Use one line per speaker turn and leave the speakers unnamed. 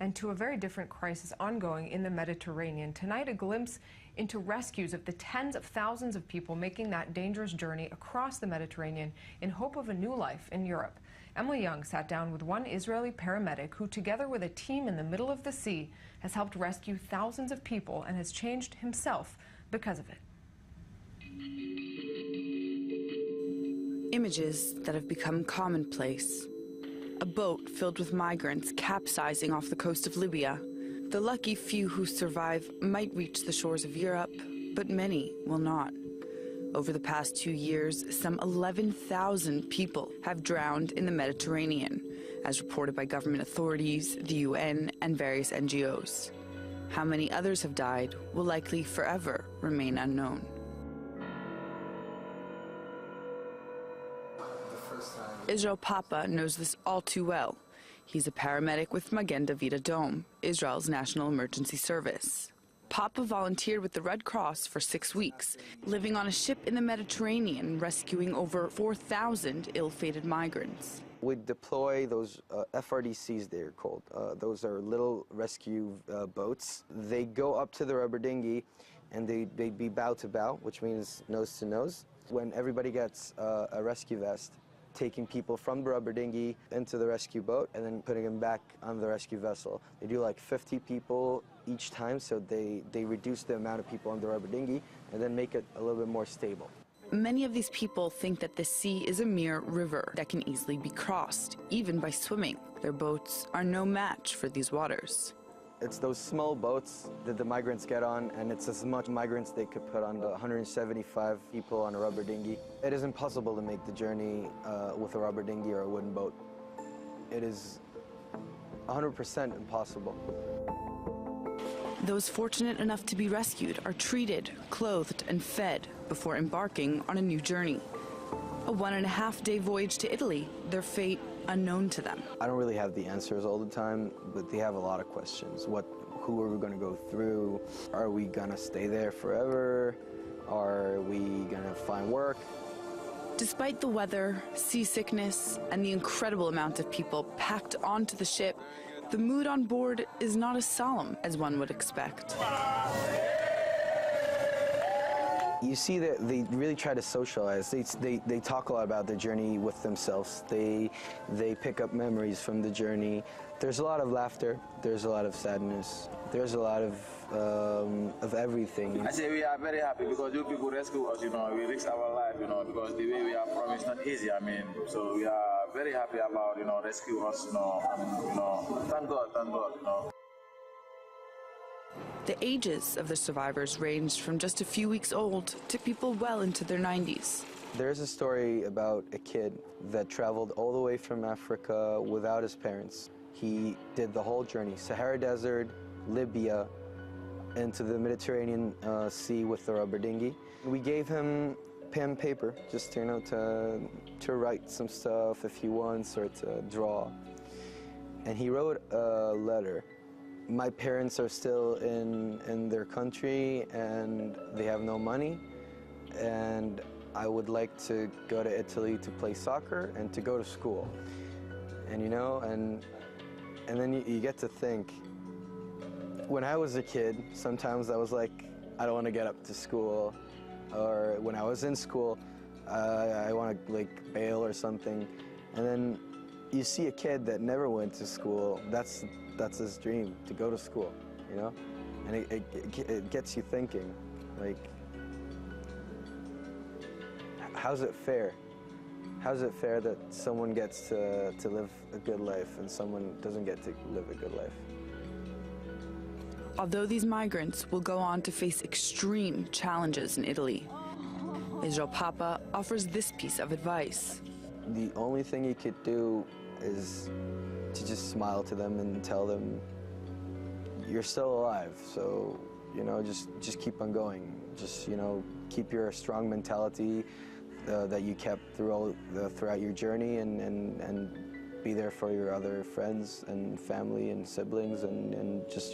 And to a very different crisis ongoing in the Mediterranean. Tonight, a glimpse into rescues of the tens of thousands of people making that dangerous journey across the Mediterranean in hope of a new life in Europe. Emily Young sat down with one Israeli paramedic who, together with a team in the middle of the sea, has helped rescue thousands of people and has changed himself because of it.
Images that have become commonplace. A boat filled with migrants capsizing off the coast of Libya. The lucky few who survive might reach the shores of Europe, but many will not. Over the past 2 years, some 11,000 people have drowned in the Mediterranean, as reported by government authorities, the UN, and various NGOs. How many others have died will likely forever remain unknown. Israel Papa knows this all too well. He's a paramedic with Magen David Adom, Israel's national emergency service. Papa volunteered with the Red Cross for 6 weeks, living on a ship in the Mediterranean, rescuing over 4,000 ill-fated migrants.
We deploy those FRDCs, they're called. Those are little rescue boats. They go up to the rubber dinghy and they'd be bow to bow, which means nose to nose. When everybody gets a rescue vest, taking people from the rubber dinghy into the rescue boat and then putting them back on the rescue vessel. They do like 50 people each time, so they reduce the amount of people on the rubber dinghy and then make it a little bit more stable.
Many of these people think that the sea is a mere river that can easily be crossed, even by swimming. Their boats are no match for these waters.
It's those small boats that the migrants get on, and it's as much migrants they could put on the 175 people on a rubber dinghy. It is impossible to make the journey with a rubber dinghy or a wooden boat. It is 100% impossible.
Those fortunate enough to be rescued are treated, clothed, and fed before embarking on a new journey. A 1.5-day voyage to Italy, their fate unknown to them.
I don't really have the answers all the time, but they have a lot of questions. Who are we going to go through? Are we going to stay there forever? Are we going to find work?
Despite the weather, seasickness, and the incredible amount of people packed onto the ship, the mood on board is not as solemn as one would expect.
You see that they really try to socialize. They talk a lot about their journey with themselves. They pick up memories from the journey. There's a lot of laughter. There's a lot of sadness. There's a lot of everything.
I say we are very happy because you people rescue us, we risk our life, because the way we are from is not easy, so we are very happy about, rescue us, thank God.
The ages of the survivors ranged from just a few weeks old to people well into their 90s.
There's a story about a kid that traveled all the way from Africa without his parents. He did the whole journey, Sahara Desert, Libya, into the Mediterranean Sea with the rubber dinghy. We gave him pen and paper, just to write some stuff if he wants or to draw. And he wrote a letter. My parents are still in their country and they have no money, and I would like to go to Italy to play soccer and to go to school. And and then you get to think, when I was a kid, sometimes I was like, I don't want to get up to school, or when I was in school, I want to bail or something. And then you see a kid that never went to school, that's his dream, to go to school, And it gets you thinking, how's it fair? How's it fair that someone gets to live a good life and someone doesn't get to live a good life?
Although these migrants will go on to face extreme challenges in Italy, Israel Papa offers this piece of advice.
The only thing you could do is to just smile to them and tell them you're still alive, so just keep on going. Just keep your strong mentality that you kept throughout your journey, and be there for your other friends and family and siblings, and just